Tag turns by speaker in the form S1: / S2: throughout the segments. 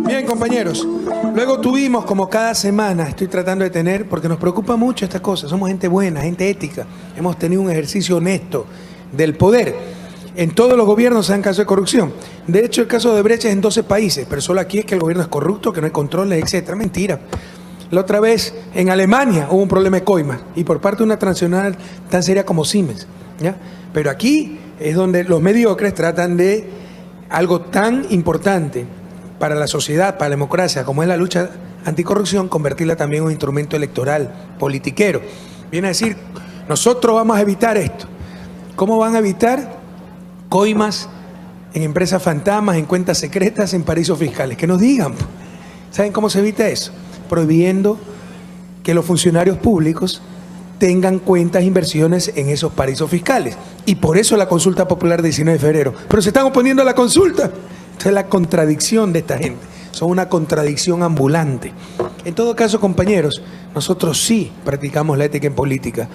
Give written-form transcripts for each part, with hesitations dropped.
S1: Bien, compañeros, luego tuvimos, como cada semana estoy tratando de tener, porque nos preocupa mucho estas cosas, somos gente buena, gente ética, hemos tenido un ejercicio honesto del poder. En todos los gobiernos se dan casos de corrupción. De hecho, el caso de Brecht es en 12 países, pero solo aquí es que el gobierno es corrupto, que no hay controles, etcétera. Mentira. La otra vez, en Alemania, hubo un problema de coimas, y por parte de una transnacional tan seria como Siemens, ¿ya? Pero aquí es donde los mediocres tratan de algo tan importante para la sociedad, para la democracia, como es la lucha anticorrupción, convertirla también en un instrumento electoral, politiquero. Viene a decir, nosotros vamos a evitar esto. ¿Cómo van a evitar coimas en empresas fantasmas, en cuentas secretas, en paraísos fiscales? Que nos digan. ¿Saben cómo se evita eso? Prohibiendo que los funcionarios públicos tengan cuentas, inversiones en esos paraísos fiscales. Y por eso la consulta popular del 19 de febrero. Pero se están oponiendo a la consulta. Esta es la contradicción de esta gente. Son una contradicción ambulante. En todo caso, compañeros, nosotros sí practicamos la ética en política.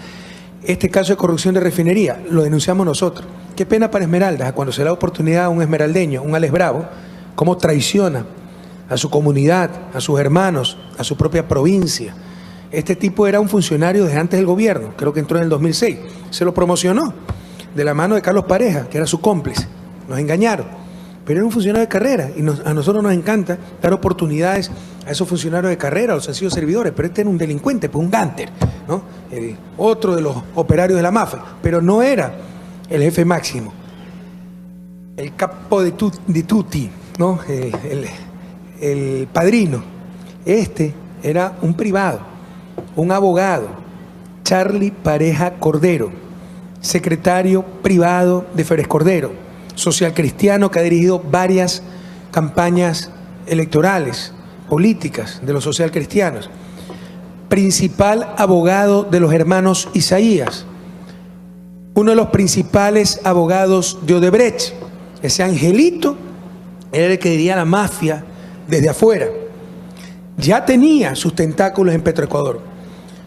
S1: Este caso de corrupción de refinería lo denunciamos nosotros. Qué pena para Esmeraldas, cuando se le da oportunidad a un esmeraldeño, un Alex Bravo, cómo traiciona a su comunidad, a sus hermanos, a su propia provincia. Este tipo era un funcionario desde antes del gobierno, creo que entró en el 2006. Se lo promocionó de la mano de Carlos Pareja, que era su cómplice. Nos engañaron, pero era un funcionario de carrera y a nosotros nos encanta dar oportunidades a esos funcionarios de carrera, a los sencillos servidores, pero este era un delincuente, pues un gánster, ¿no? Otro de los operarios de la mafia, pero no era el jefe máximo, el capo de tutti, ¿no? El padrino. Este era un privado, un abogado, Charlie Pareja Cordero, secretario privado de Férez Cordero, social cristiano que ha dirigido varias campañas electorales, políticas de los social cristianos, principal abogado de los hermanos Isaías, uno de los principales abogados de Odebrecht. Ese angelito era el que diría la mafia desde afuera. Ya tenía sus tentáculos en Petroecuador.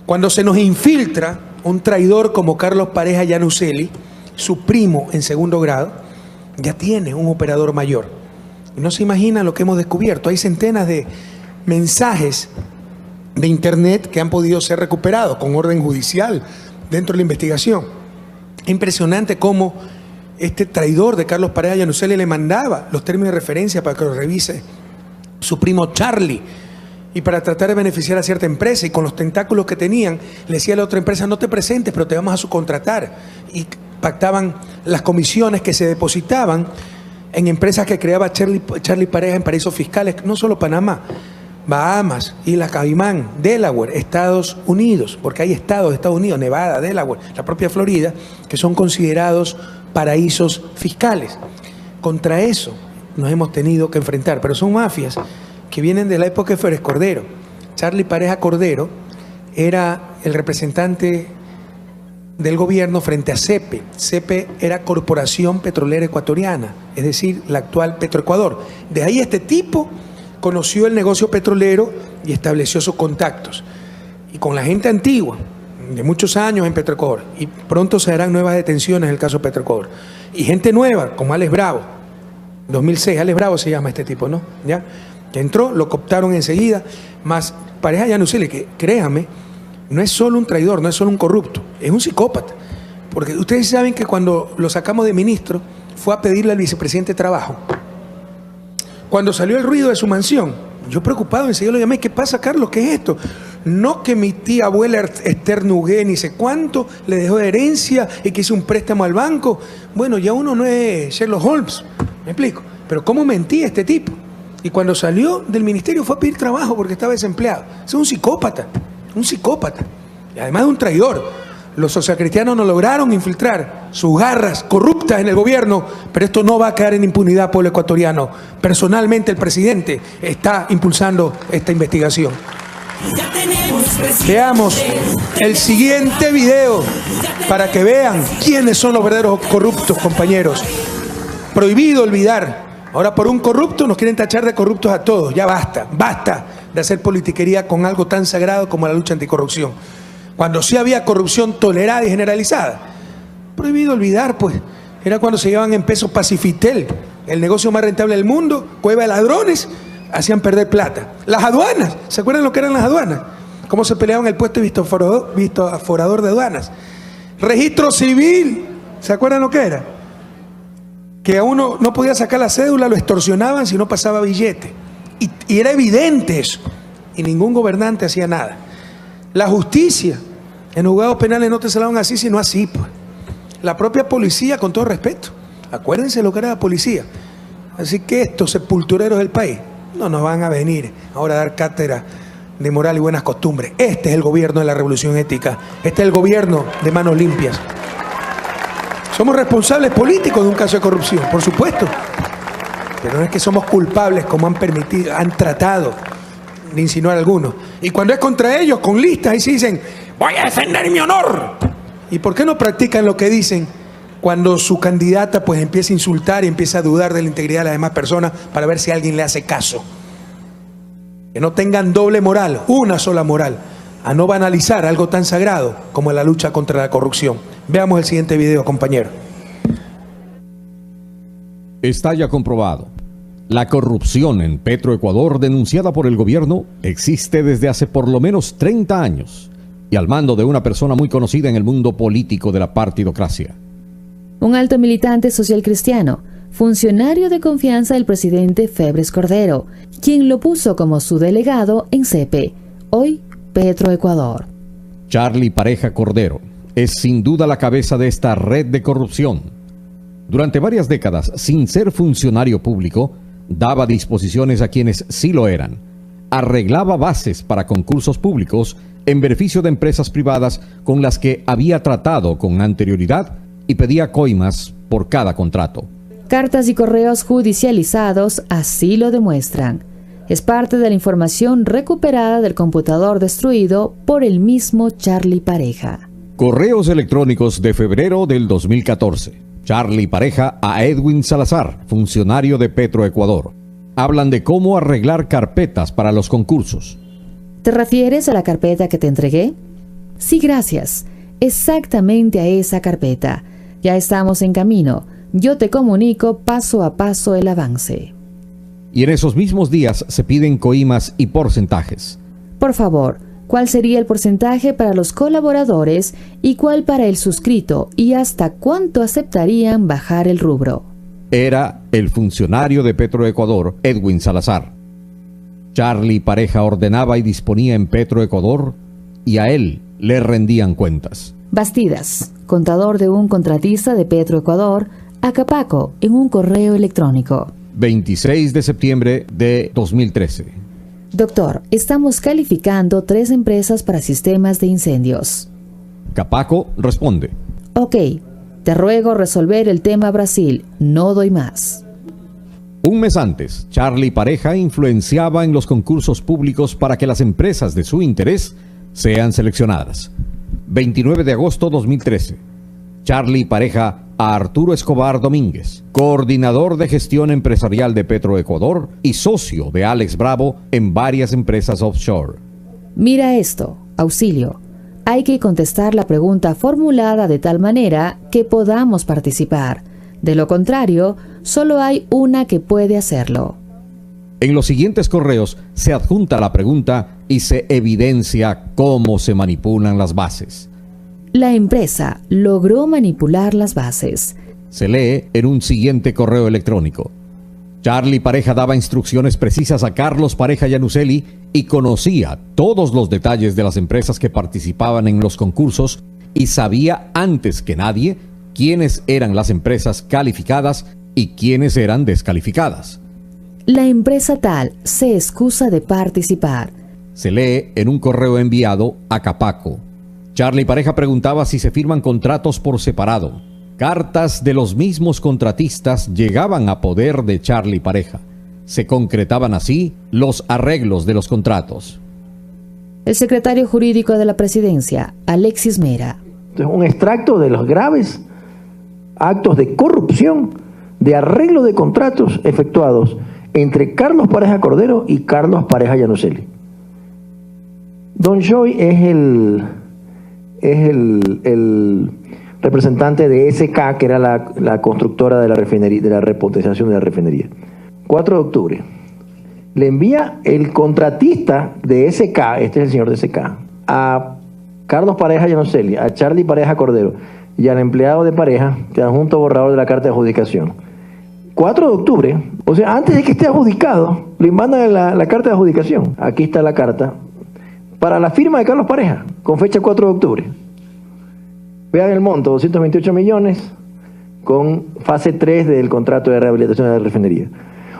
S1: Cuando se nos infiltra un traidor como Carlos Pareja Yanuseli, su primo en segundo grado, ya tiene un operador mayor. Y no se imaginan lo que hemos descubierto. Hay centenas de mensajes de internet que han podido ser recuperados con orden judicial dentro de la investigación. Es impresionante cómo este traidor de Carlos Pareja Yanuseli le mandaba los términos de referencia para que los revise su primo Charlie, y para tratar de beneficiar a cierta empresa, y con los tentáculos que tenían, le decía a la otra empresa, no te presentes, pero te vamos a subcontratar, y pactaban las comisiones que se depositaban en empresas que creaba Charlie Pareja en paraísos fiscales, no solo Panamá, Bahamas, Islas Caimán, Delaware, Estados Unidos, porque hay estados de Estados Unidos, Nevada, Delaware, la propia Florida, que son considerados paraísos fiscales. Contra eso nos hemos tenido que enfrentar, pero son mafias que vienen de la época de Férez Cordero. Charlie Pareja Cordero era el representante del gobierno frente a CEPE. CEPE era Corporación Petrolera Ecuatoriana, es decir, la actual Petroecuador. De ahí este tipo conoció el negocio petrolero y estableció sus contactos. Y con la gente antigua, de muchos años en Petroecuador, y pronto se harán nuevas detenciones en el caso Petroecuador. Y gente nueva, como Alex Bravo, 2006, Alex Bravo se llama este tipo, ¿no? ¿Ya? Que entró, lo cooptaron enseguida, más Pareja Yanuseli, que créame, no es solo un traidor, no es solo un corrupto, es un psicópata. Porque ustedes saben que cuando lo sacamos de ministro, fue a pedirle al vicepresidente trabajo. Cuando salió el ruido de su mansión, yo preocupado enseguida lo llamé, ¿qué pasa, Carlos? ¿Qué es esto? No, que mi tía abuela Esther Nugué, ni sé cuánto, le dejó de herencia y que hizo un préstamo al banco. Bueno, ya uno no es Sherlock Holmes, ¿me explico? Pero ¿cómo mentía este tipo? Y cuando salió del ministerio fue a pedir trabajo porque estaba desempleado. Es un psicópata, y además de un traidor. Los socialcristianos no lograron infiltrar sus garras corruptas en el gobierno, pero esto no va a caer en impunidad, pueblo ecuatoriano. Personalmente el presidente está impulsando esta investigación. Veamos el siguiente video para que vean quiénes son los verdaderos corruptos, compañeros. Prohibido olvidar. Ahora por un corrupto nos quieren tachar de corruptos a todos. Ya basta, basta de hacer politiquería con algo tan sagrado como la lucha anticorrupción. Cuando sí había corrupción tolerada y generalizada. Prohibido olvidar, pues, Era cuando se llevaban en pesos Pacifitel, el negocio más rentable del mundo, cueva de ladrones, hacían perder plata. Las aduanas, ¿se acuerdan lo que eran las aduanas? Cómo se peleaban el puesto de visto aforador de aduanas. Registro civil, ¿se acuerdan lo que era? Que a uno no podía sacar la cédula, lo extorsionaban si no pasaba billete. Y era evidente eso. Y ningún gobernante hacía nada. La justicia, en juzgados penales no te salvaban así, sino así, pues. La propia policía, con todo respeto. Acuérdense lo que era la policía. Así que estos sepultureros del país no nos van a venir ahora a dar cátedra de moral y buenas costumbres. Este es el gobierno de la revolución ética. Este es el gobierno de manos limpias. Somos responsables políticos de un caso de corrupción, por supuesto. Pero no es que somos culpables como han tratado de insinuar algunos. Y cuando es contra ellos, con listas, ahí sí dicen, voy a defender mi honor. ¿Y por qué no practican lo que dicen cuando su candidata pues empieza a insultar y empieza a dudar de la integridad de las demás personas para ver si alguien le hace caso? Que no tengan doble moral, una sola moral, a no banalizar algo tan sagrado como la lucha contra la corrupción. Veamos el siguiente video, compañero.
S2: Está ya comprobado. La corrupción en Petroecuador, denunciada por el gobierno, existe desde hace por lo menos 30 años y al mando de una persona muy conocida en el mundo político de la partidocracia.
S3: Un alto militante social cristiano, funcionario de confianza del presidente Febres Cordero, quien lo puso como su delegado en CEPE, hoy Petroecuador.
S2: Charlie Pareja Cordero es sin duda la cabeza de esta red de corrupción. Durante varias décadas, sin ser funcionario público, daba disposiciones a quienes sí lo eran, arreglaba bases para concursos públicos en beneficio de empresas privadas con las que había tratado con anterioridad y pedía coimas por cada contrato.
S3: Cartas y correos judicializados así lo demuestran. Es parte de la información recuperada del computador destruido por el mismo Charlie Pareja.
S2: Correos electrónicos de febrero del 2014. Charlie Pareja a Edwin Salazar, funcionario de Petroecuador. Hablan de cómo arreglar carpetas para los concursos.
S3: ¿Te refieres a la carpeta que te entregué? Sí, gracias. Exactamente a esa carpeta. Ya estamos en camino. Yo te comunico paso a paso el avance.
S2: Y en esos mismos días se piden coimas y porcentajes.
S3: Por favor, ¿cuál sería el porcentaje para los colaboradores y cuál para el suscrito y hasta cuánto aceptarían bajar el rubro?
S2: Era el funcionario de Petroecuador, Edwin Salazar. Charlie Pareja ordenaba y disponía en Petroecuador y a él le rendían cuentas.
S3: Bastidas, contador de un contratista de Petroecuador, a Capaco en un correo electrónico.
S2: 26 de septiembre de 2013.
S3: Doctor, estamos calificando 3 empresas para sistemas de incendios.
S2: Capaco responde.
S3: Ok, te ruego resolver el tema Brasil, no doy más.
S2: Un mes antes, Charlie Pareja influenciaba en los concursos públicos para que las empresas de su interés sean seleccionadas. 29 de agosto 2013. Charlie Pareja a Arturo Escobar Domínguez, coordinador de gestión empresarial de Petroecuador y socio de Alex Bravo en varias empresas offshore.
S3: Mira esto, auxilio. Hay que contestar la pregunta formulada de tal manera que podamos participar. De lo contrario, solo hay una que puede hacerlo.
S2: En los siguientes correos se adjunta la pregunta y se evidencia cómo se manipulan las bases.
S3: La empresa logró manipular las bases.
S2: Se lee en un siguiente correo electrónico. Charlie Pareja daba instrucciones precisas a Carlos Pareja Yanuseli y conocía todos los detalles de las empresas que participaban en los concursos y sabía antes que nadie quiénes eran las empresas calificadas y quiénes eran descalificadas.
S3: La empresa tal se excusa de participar.
S2: Se lee en un correo enviado a Capaco. Charlie Pareja preguntaba si se firman contratos por separado. Cartas de los mismos contratistas llegaban a poder de Charlie Pareja. Se concretaban así los arreglos de los contratos.
S3: El secretario jurídico de la presidencia, Alexis Mera.
S4: Un extracto de los graves actos de corrupción, de arreglo de contratos efectuados entre Carlos Pareja Cordero y Carlos Pareja Yanuseli. Don Joy es el representante de SK, que era la constructora de la refinería, de la repotenciación de la refinería. 4 de octubre. Le envía el contratista de SK, este es el señor de SK, a Carlos Pareja Llanoseli, a Charlie Pareja Cordero y al empleado de Pareja, que adjunto borrador de la carta de adjudicación. 4 de octubre, o sea, antes de que esté adjudicado, le mandan la carta de adjudicación. Aquí está la carta para la firma de Carlos Pareja, con fecha 4 de octubre. Vean el monto, 228 millones, con fase 3 del contrato de rehabilitación de la refinería.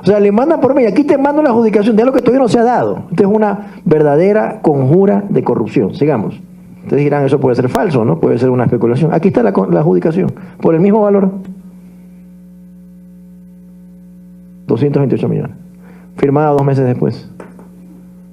S4: O sea, le mandan por medio, aquí te mando la adjudicación de lo que todavía no se ha dado. Esto es una verdadera conjura de corrupción. Sigamos. Ustedes dirán, eso puede ser falso, ¿no? Puede ser una especulación. Aquí está la adjudicación, por el mismo valor. 228 millones. Firmada 2 meses después,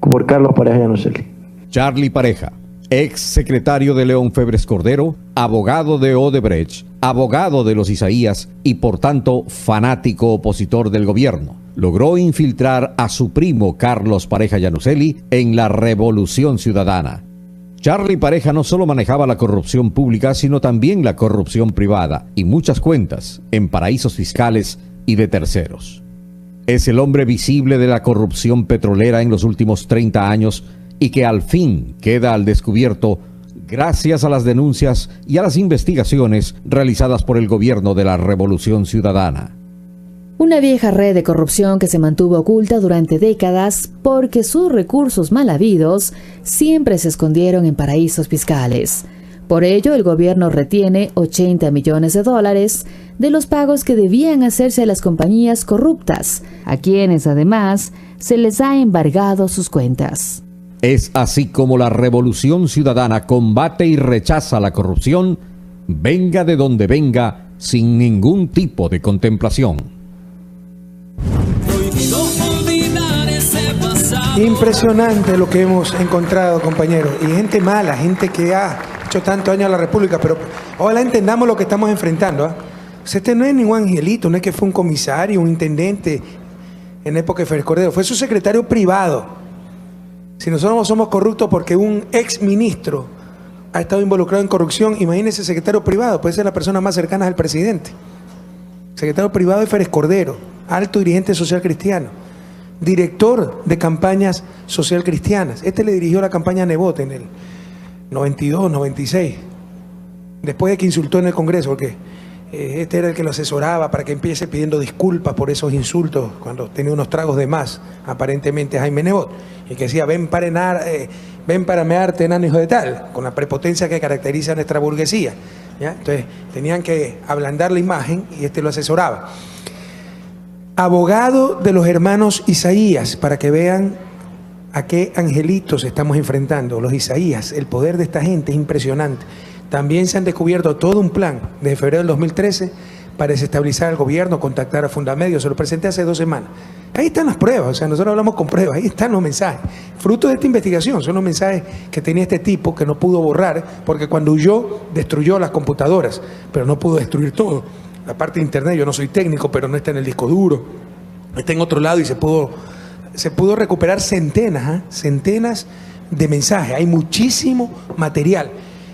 S4: por Carlos Pareja Llanoseli.
S2: Charlie Pareja, ex secretario de León Febres Cordero, abogado de Odebrecht, abogado de los Isaías y por tanto fanático opositor del gobierno, logró infiltrar a su primo Carlos Pareja Llanoseli en la Revolución Ciudadana. Charlie Pareja no solo manejaba la corrupción pública, sino también la corrupción privada y muchas cuentas en paraísos fiscales y de terceros. Es el hombre visible de la corrupción petrolera en los últimos 30 años y que al fin queda al descubierto gracias a las denuncias y a las investigaciones realizadas por el gobierno de la Revolución Ciudadana.
S3: Una vieja red de corrupción que se mantuvo oculta durante décadas porque sus recursos mal habidos siempre se escondieron en paraísos fiscales. Por ello, el gobierno retiene $80 millones de los pagos que debían hacerse a las compañías corruptas, a quienes además se les ha embargado sus cuentas.
S2: Es así como la Revolución Ciudadana combate y rechaza la corrupción, venga de donde venga, sin ningún tipo de contemplación.
S1: Impresionante lo que hemos encontrado, compañeros. Y gente mala, gente que ha hecho tanto daño a la República, pero ojalá entendamos lo que estamos enfrentando, ¿eh? O sea, este no es ningún angelito, no es que fue un comisario, un intendente en la época de Febres Cordero, fue su secretario privado. Si nosotros somos corruptos porque un ex ministro ha estado involucrado en corrupción, imagínense secretario privado, puede ser la persona más cercana al presidente. Secretario privado de Febres Cordero, alto dirigente social cristiano, director de campañas social cristianas. Este le dirigió la campaña a Nebot en el 92, 96, después de que insultó en el Congreso, porque este era el que lo asesoraba para que empiece pidiendo disculpas por esos insultos cuando tenía unos tragos de más, aparentemente Jaime Nebot, y que decía, ven para mearte, enano hijo de tal, con la prepotencia que caracteriza a nuestra burguesía, ¿ya? Entonces tenían que ablandar la imagen y este lo asesoraba. Abogado de los hermanos Isaías, para que vean a qué angelitos estamos enfrentando, los Isaías. El poder de esta gente es impresionante. También se han descubierto todo un plan desde febrero del 2013 para desestabilizar el gobierno, contactar a Fundamedios. Se lo presenté hace 2 semanas. Ahí están las pruebas, o sea, nosotros hablamos con pruebas, ahí están los mensajes. Fruto de esta investigación, son los mensajes que tenía este tipo que no pudo borrar, porque cuando huyó, destruyó las computadoras, pero no pudo destruir todo. La parte de internet, yo no soy técnico, pero no está en el disco duro, está en otro lado y se pudo recuperar centenas de mensajes. Hay muchísimo material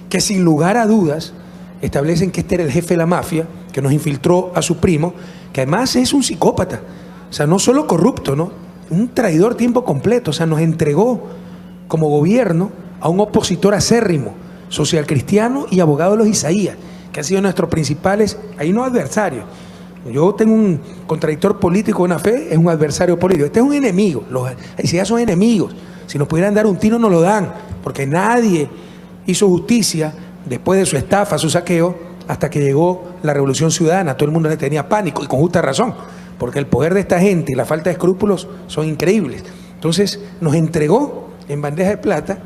S1: que sin lugar a dudas establecen que este era el jefe de la mafia, que nos infiltró a su primo, que además es un psicópata, o sea, no solo corrupto, ¿no? Un traidor tiempo completo, o sea, nos entregó como gobierno a un opositor acérrimo, social cristiano y abogado de los Isaías, que han sido nuestros principales, ahí no adversarios. Yo tengo un contradictor político de una fe, es un adversario político. Este es un enemigo, los Isaías son enemigos. Si nos pudieran dar un tiro, no lo dan, porque nadie hizo justicia después de su estafa, su saqueo, hasta que llegó la Revolución Ciudadana. Todo el mundo le tenía pánico, y con justa razón, porque el poder de esta gente y la falta de escrúpulos son increíbles. Entonces nos entregó en bandeja de plata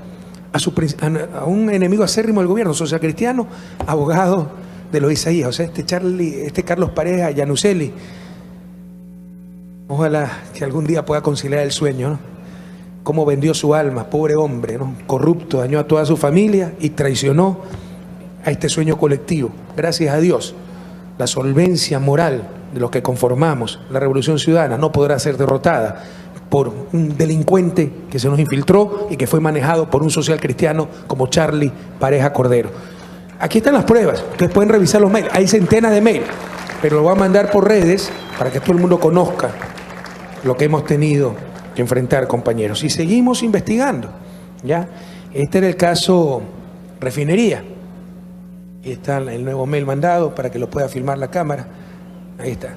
S1: a un enemigo acérrimo del gobierno, social cristiano, abogado de los Isaías. O sea, este Carlos Pareja Llanoseli, ojalá que algún día pueda conciliar el sueño, ¿no? Cómo vendió su alma, pobre hombre, ¿no? Corrupto, dañó a toda su familia y traicionó a este sueño colectivo. Gracias a Dios, la solvencia moral de los que conformamos la Revolución Ciudadana no podrá ser derrotada por un delincuente que se nos infiltró y que fue manejado por un social cristiano como Charlie Pareja Cordero. Aquí están las pruebas, ustedes pueden revisar los mails, hay centenas de mails, pero lo voy a mandar por redes para que todo el mundo conozca lo que hemos tenido que enfrentar, compañeros. Y seguimos investigando, ¿ya? Este era el caso refinería. Ahí está el nuevo mail mandado para que lo pueda filmar la cámara. Ahí está.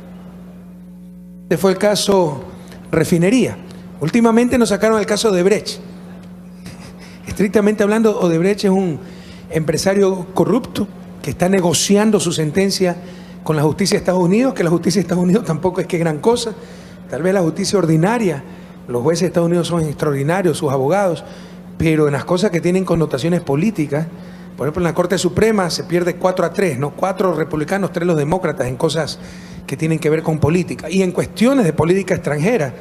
S1: Este fue el caso refinería. Últimamente nos sacaron el caso de Odebrecht. Estrictamente hablando, Odebrecht es un empresario corrupto que está negociando su sentencia con la justicia de Estados Unidos, que la justicia de Estados Unidos tampoco es que gran cosa. Tal vez la justicia ordinaria, los jueces de Estados Unidos son extraordinarios, sus abogados, pero en las cosas que tienen connotaciones políticas, por ejemplo, en la Corte Suprema se pierde 4-3, ¿no? 4 republicanos, 3 los demócratas en cosas que tienen que ver con política. Y en cuestiones de política extranjera,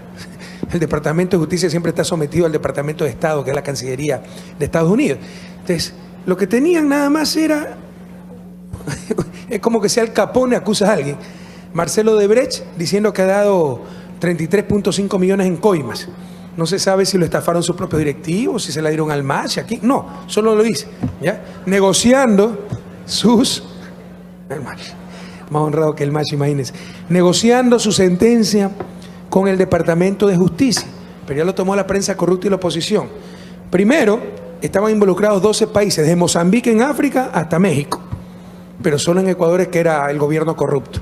S1: el Departamento de Justicia siempre está sometido al Departamento de Estado, que es la Cancillería de Estados Unidos. Entonces, lo que tenían nada más era, es como que si Al Capone acusa a alguien. Marcelo Odebrecht diciendo que ha dado 33.5 millones en coimas. No se sabe si lo estafaron sus propios directivos, si se la dieron al MASH, aquí. No, solo lo dice, ¿ya? Negociando sus... El MASH, más honrado que el MASH, imagínense. Negociando su sentencia con el Departamento de Justicia. Pero ya lo tomó la prensa corrupta y la oposición. Primero, estaban involucrados 12 países, desde Mozambique en África hasta México. Pero solo en Ecuador es que era el gobierno corrupto.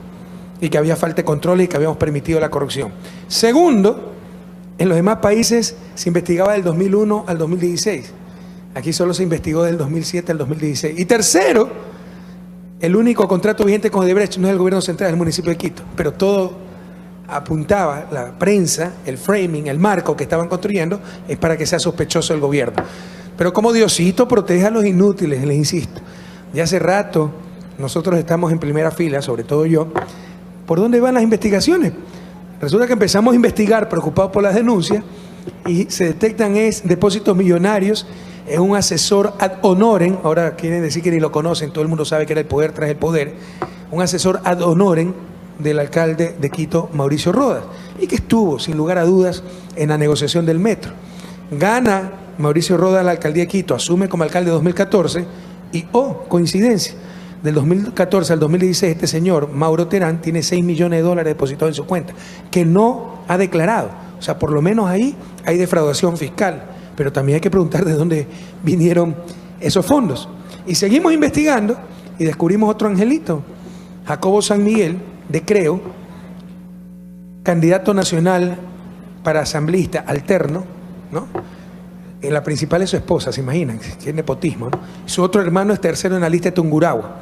S1: Y que había falta de control y que habíamos permitido la corrupción. Segundo, en los demás países se investigaba del 2001 al 2016. Aquí solo se investigó del 2007 al 2016. Y tercero, el único contrato vigente con Odebrecht no es el gobierno central, es el municipio de Quito. Pero todo apuntaba, la prensa, el framing, el marco que estaban construyendo, es para que sea sospechoso el gobierno. Pero como Diosito protege a los inútiles, les insisto. Ya hace rato nosotros estamos en primera fila, sobre todo yo. ¿Por dónde van las investigaciones? Resulta que empezamos a investigar preocupados por las denuncias y se detectan depósitos millonarios en un asesor ad honorem, ahora quieren decir que ni lo conocen, todo el mundo sabe que era el poder tras el poder, un asesor ad honorem del alcalde de Quito, Mauricio Rodas, y que estuvo, sin lugar a dudas, en la negociación del metro. Gana Mauricio Rodas la alcaldía de Quito, asume como alcalde de 2014 y, coincidencia, del 2014 al 2016 este señor, Mauro Terán, tiene $6 millones depositados en su cuenta, que no ha declarado. O sea, por lo menos ahí hay defraudación fiscal, pero también hay que preguntar de dónde vinieron esos fondos. Y seguimos investigando y descubrimos otro angelito, Jacobo San Miguel, de Creo, candidato nacional para asambleísta alterno, ¿no? En la principal es su esposa, se imaginan, que es nepotismo, ¿no? Su otro hermano es tercero en la lista de Tungurahua.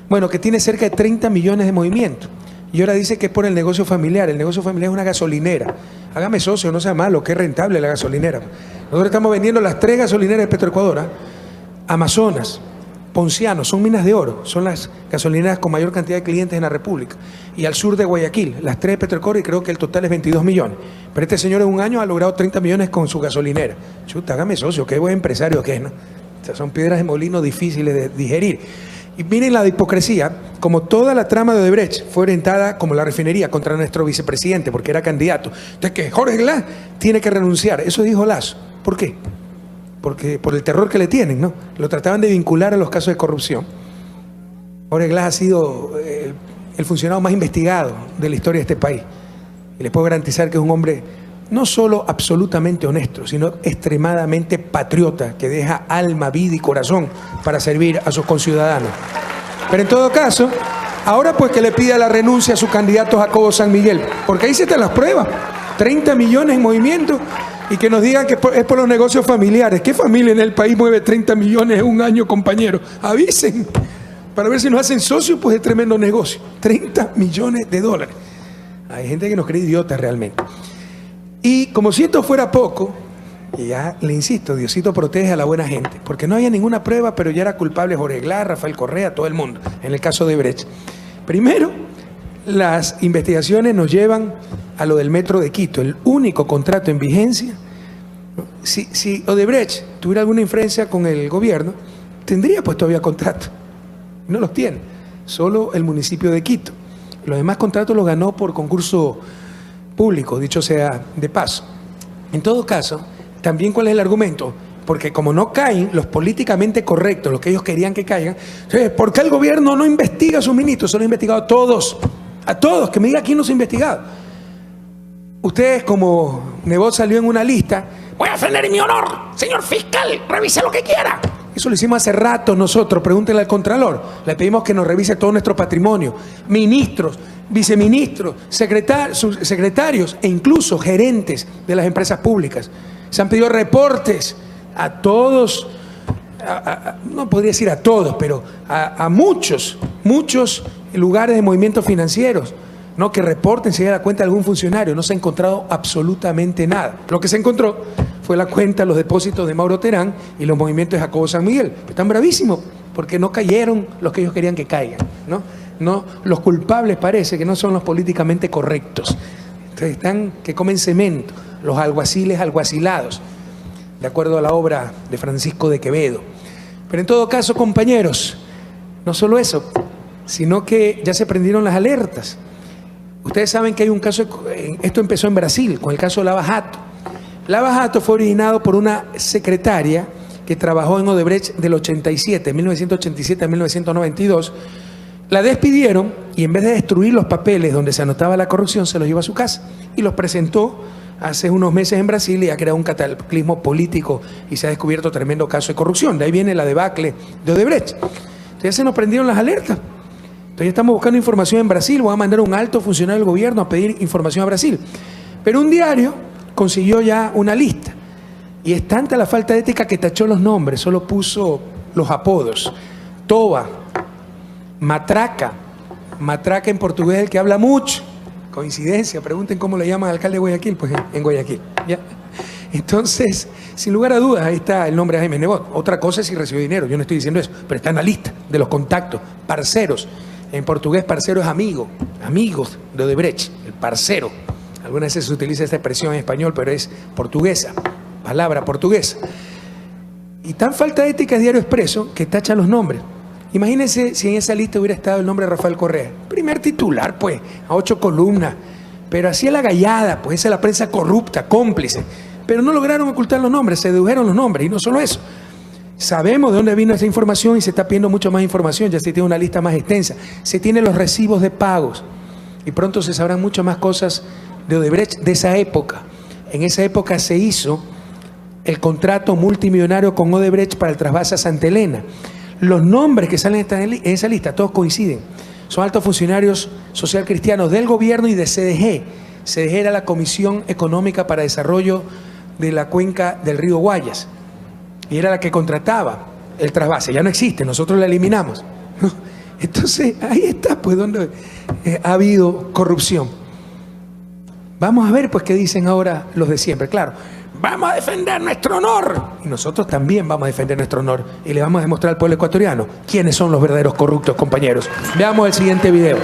S1: Bueno, que tiene cerca de 30 millones de movimientos. Y ahora dice que es por el negocio familiar. El negocio familiar es una gasolinera. Hágame socio, no sea malo, que es rentable la gasolinera. Nosotros estamos vendiendo las 3 gasolineras de Petroecuador, ¿eh? Amazonas, Ponciano, son minas de oro. Son las gasolineras con mayor cantidad de clientes en la República. Y al sur de Guayaquil, las 3 de Petroecuador, y creo que el total es 22 millones. Pero este señor en un año ha logrado 30 millones con su gasolinera. Chuta, hágame socio, qué buen empresario que es, ¿no? O sea, son piedras de molino difíciles de digerir. Y miren la hipocresía, como toda la trama de Odebrecht fue orientada como la refinería contra nuestro vicepresidente, porque era candidato. Entonces, que Jorge Glass tiene que renunciar. Eso dijo Lazo. ¿Por qué? Porque por el terror que le tienen, ¿no? Lo trataban de vincular a los casos de corrupción. Jorge Glass ha sido el funcionario más investigado de la historia de este país. Y les puedo garantizar que es un hombre no solo absolutamente honesto, sino extremadamente patriota, que deja alma, vida y corazón para servir a sus conciudadanos. Pero en todo caso, ahora pues que le pida la renuncia a su candidato Jacobo San Miguel, porque ahí se están las pruebas, 30 millones en movimiento, y que nos digan que es por los negocios familiares. ¿Qué familia en el país mueve 30 millones en un año, compañeros? Avisen, para ver si nos hacen socios, pues es tremendo negocio, 30 millones de dólares. Hay gente que nos cree idiotas realmente. Y como si esto fuera poco, y ya le insisto, Diosito protege a la buena gente, porque no había ninguna prueba, pero ya era culpable Jorge Glass, Rafael Correa, todo el mundo, en el caso de Odebrecht. Primero, las investigaciones nos llevan a lo del Metro de Quito, el único contrato en vigencia. Si Odebrecht tuviera alguna influencia con el gobierno, tendría pues todavía contrato. No los tiene, solo el municipio de Quito. Los demás contratos los ganó por concurso público, dicho sea de paso. En todo caso, también ¿cuál es el argumento? porque como no caen los políticamente correctos, los que ellos querían que caigan, entonces, ¿por qué el gobierno no investiga a sus ministros? Se lo ha investigado a todos, que me diga quién los ha investigado. Ustedes, como Nebot salió en una lista, voy a defender mi honor, señor fiscal, revise lo que quiera. Eso lo hicimos hace rato nosotros, pregúntenle al Contralor. Le pedimos que nos revise todo nuestro patrimonio. Ministros, viceministros, secretarios e incluso gerentes de las empresas públicas. Se han pedido reportes a todos, no podría decir a todos, pero a muchos lugares de movimientos financieros, ¿no? Que reporten si hay la cuenta de algún funcionario. No se ha encontrado absolutamente nada. Lo que se encontró fue la cuenta, los depósitos de Mauro Terán y los movimientos de Jacobo San Miguel. Están bravísimos porque no cayeron los que ellos querían que caigan, ¿no? Los culpables parece que no son los políticamente correctos. Entonces están que comen cemento, los alguaciles alguacilados, de acuerdo a la obra de Francisco de Quevedo. Pero en todo caso, compañeros, no solo eso, sino que ya se prendieron las alertas. Ustedes saben que hay un caso, esto empezó en Brasil, con el caso Lava Jato. Lava Jato fue originado por una secretaria que trabajó en Odebrecht del 87, 1987 a 1992. La despidieron y en vez de destruir los papeles donde se anotaba la corrupción, se los llevó a su casa y los presentó hace unos meses en Brasil y ha creado un cataclismo político y se ha descubierto tremendo caso de corrupción. De ahí viene la debacle de Odebrecht. Entonces ya se nos prendieron las alertas. Entonces estamos buscando información en Brasil, voy a mandar a un alto funcionario del gobierno a pedir información a Brasil. Pero un diario consiguió ya una lista. Y es tanta la falta de ética que tachó los nombres, solo puso los apodos. Toba, Matraca. Matraca en portugués es el que habla mucho. Coincidencia, pregunten cómo le llaman al alcalde de Guayaquil, pues en Guayaquil. ¿Ya? Entonces, sin lugar a dudas, ahí está el nombre de Jaime Nebot. Otra cosa es si recibió dinero, yo no estoy diciendo eso, pero está en la lista de los contactos, parceros. En portugués, parcero es amigo, amigos de Odebrecht, el parcero. Algunas veces se utiliza esta expresión en español, pero es portuguesa, palabra portuguesa. Y tan falta de ética es Diario Expreso que tacha los nombres. Imagínense si en esa lista hubiera estado el nombre de Rafael Correa. Primer titular, pues, a 8 columnas. Pero así es la gallada, pues esa es la prensa corrupta, cómplice. Pero no lograron ocultar los nombres, se dedujeron los nombres. Y no solo eso. Sabemos de dónde vino esa información y se está pidiendo mucho más información. Ya se tiene una lista más extensa. Se tienen los recibos de pagos. Y pronto se sabrán muchas más cosas de Odebrecht de esa época. En esa época se hizo el multimillonario con Odebrecht para el trasvase a Santa Elena. Los nombres que salen en esa lista, todos coinciden. Son altos funcionarios social cristianos del gobierno y de CDG. CDG era la Comisión Económica para Desarrollo de la Cuenca del Río Guayas. Y era la que contrataba el trasvase. Ya no existe, nosotros la eliminamos. Entonces, ahí está, pues, donde ha habido corrupción. Vamos a ver, pues, qué dicen ahora los de siempre. Claro, vamos a defender nuestro honor. Y nosotros también vamos a defender nuestro honor. Y le vamos a demostrar al pueblo ecuatoriano quiénes son los verdaderos corruptos, compañeros. Veamos el siguiente video.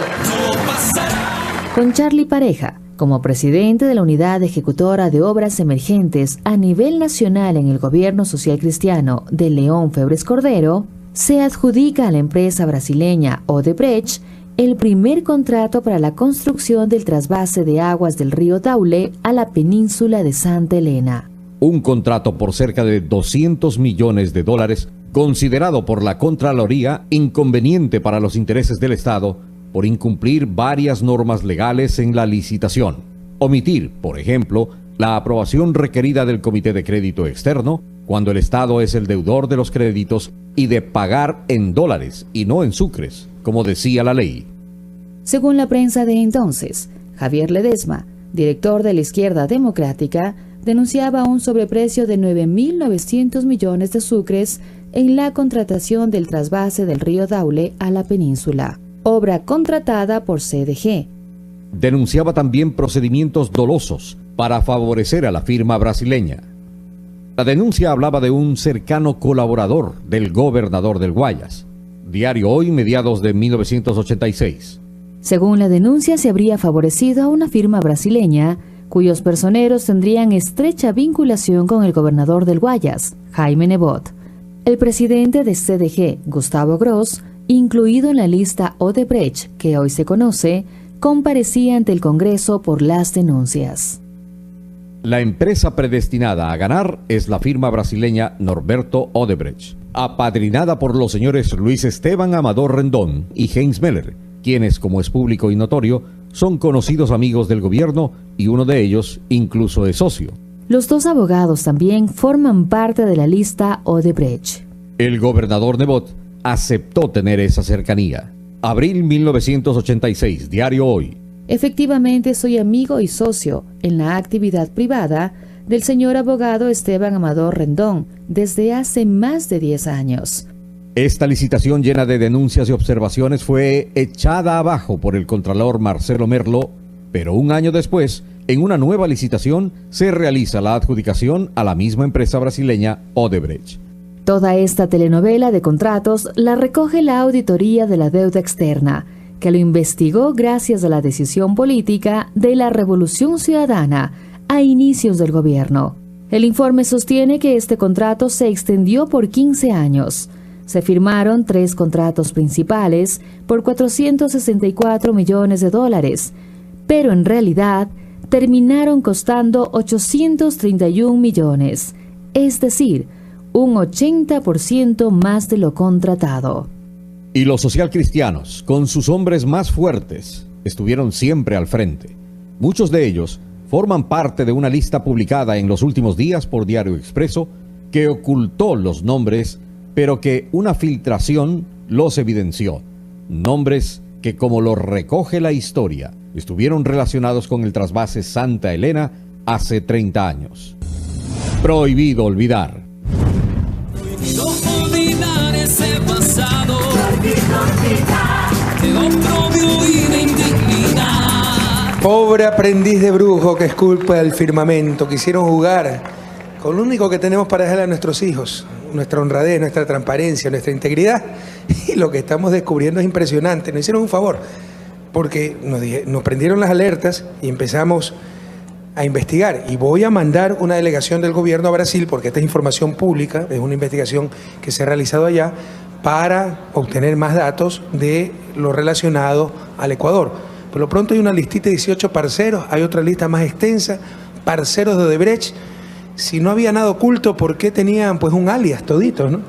S3: Con Charlie Pareja, como presidente de la Unidad Ejecutora de Obras Emergentes a nivel nacional en el Gobierno Social Cristiano de León Febres Cordero, se adjudica a la empresa brasileña Odebrecht el primer contrato para la construcción del trasvase de aguas del río Daule a la península de Santa Elena.
S2: Un contrato por cerca de $200 millones, considerado por la Contraloría inconveniente para los intereses del Estado por incumplir varias normas legales en la licitación. Omitir, por ejemplo, la aprobación requerida del Comité de Crédito Externo cuando el Estado es el deudor de los créditos y de pagar en dólares y no en sucres, como decía la ley.
S3: Según la prensa de entonces, Javier Ledesma, director de la Izquierda Democrática, denunciaba un sobreprecio de 9.900 millones de sucres en la contratación del trasvase del río Daule a la península, obra contratada por CDG.
S2: Denunciaba también procedimientos dolosos para favorecer a la firma brasileña. La denuncia hablaba de un cercano colaborador del gobernador del Guayas. Diario Hoy, mediados de 1986.
S3: Según la denuncia, se habría favorecido a una firma brasileña cuyos personeros tendrían estrecha vinculación con el gobernador del Guayas, Jaime Nebot. El presidente de CDG, Gustavo Gross, incluido en la lista Odebrecht, que hoy se conoce, comparecía ante el Congreso por las denuncias.
S2: La empresa predestinada a ganar es la firma brasileña Norberto Odebrecht, apadrinada por los señores Luis Esteban Amador Rendón y Heinz Meller, quienes, como es público y notorio, son conocidos amigos del gobierno y uno de ellos incluso es socio.
S3: Los dos abogados también forman parte de la lista Odebrecht.
S2: El gobernador Nebot aceptó tener esa cercanía. Abril 1986, Diario Hoy.
S3: Efectivamente, soy amigo y socio en la actividad privada del señor abogado Esteban Amador Rendón desde hace más de 10 años.
S2: Esta licitación llena de denuncias y observaciones fue echada abajo por el contralor Marcelo Merlo, pero un año después, en una nueva licitación, se realiza la adjudicación a la misma empresa brasileña Odebrecht.
S3: Toda esta telenovela de contratos la recoge la Auditoría de la Deuda Externa, que lo investigó gracias a la decisión política de la Revolución Ciudadana a inicios del gobierno. El informe sostiene que este contrato se extendió por 15 años. Se firmaron 3 contratos principales por $464 millones, pero en realidad terminaron costando 831 millones, es decir, un 80% más de lo contratado.
S2: Y los socialcristianos, con sus hombres más fuertes, estuvieron siempre al frente. Muchos de ellos forman parte de una lista publicada en los últimos días por Diario Expreso que ocultó los nombres, pero que una filtración los evidenció. Nombres que, como lo recoge la historia, estuvieron relacionados con el trasvase Santa Elena hace 30 años. Prohibido olvidar.
S5: Prohibido olvidar ese pasado. De oprobio y de indignidad.
S1: Pobre aprendiz de brujo que es culpa del firmamento. Quisieron jugar con lo único que tenemos para dejarle a nuestros hijos: nuestra honradez, nuestra transparencia, nuestra integridad. Y lo que estamos descubriendo es impresionante. Nos hicieron un favor, porque nos prendieron las alertas y empezamos a investigar. Y voy a mandar una delegación del gobierno a Brasil, porque esta es información pública, es una investigación que se ha realizado allá, para obtener más datos de lo relacionado al Ecuador. Por lo pronto hay una listita de 18 parceros, hay otra lista más extensa, parceros de Odebrecht. Si no había nada oculto, ¿por qué tenían pues un alias toditos, no?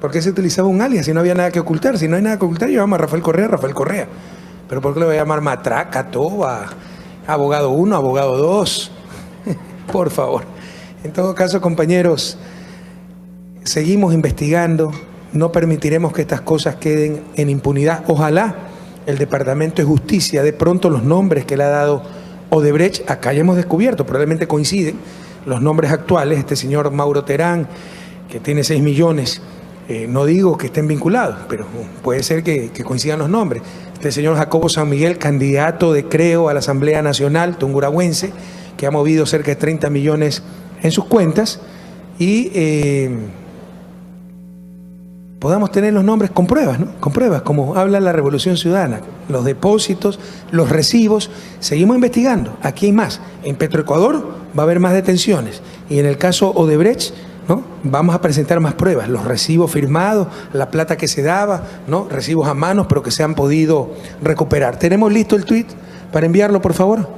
S1: ¿Por qué se utilizaba un alias si no había nada que ocultar? Si no hay nada que ocultar, yo llamo a Rafael Correa. ¿Pero por qué le voy a llamar Matraca, Toba, Abogado 1, Abogado 2? Por favor. En todo caso, compañeros, seguimos investigando. No permitiremos que estas cosas queden en impunidad. Ojalá el Departamento de Justicia, de pronto los nombres que le ha dado Odebrecht, acá ya hemos descubierto, probablemente coinciden los nombres actuales. Este señor Mauro Terán, que tiene 6 millones, no digo que estén vinculados, pero puede ser que coincidan los nombres. Este señor Jacobo San Miguel, candidato de Creo a la Asamblea Nacional tungurahuense, que ha movido cerca de 30 millones en sus cuentas, y podamos tener los nombres con pruebas, ¿no? Con pruebas, como habla la Revolución Ciudadana, los depósitos, los recibos. Seguimos investigando, aquí hay más. En Petroecuador va a haber más detenciones, y en el caso Odebrecht, ¿no?, vamos a presentar más pruebas, los recibos firmados, la plata que se daba, ¿no?, recibos a manos, pero que se han podido recuperar. ¿Tenemos listo el tweet para enviarlo, por favor?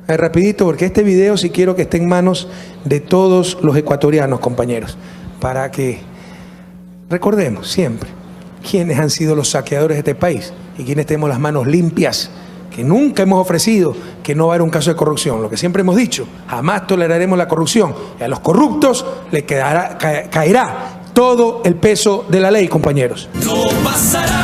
S1: Rapidito, porque este video sí quiero que esté en manos de todos los ecuatorianos, compañeros, para que recordemos siempre quiénes han sido los saqueadores de este país y quiénes tenemos las manos limpias, que nunca hemos ofrecido que no va a haber un caso de corrupción. Lo que siempre hemos dicho: jamás toleraremos la corrupción, y a los corruptos les caerá todo el peso de la ley, compañeros.
S5: No pasará.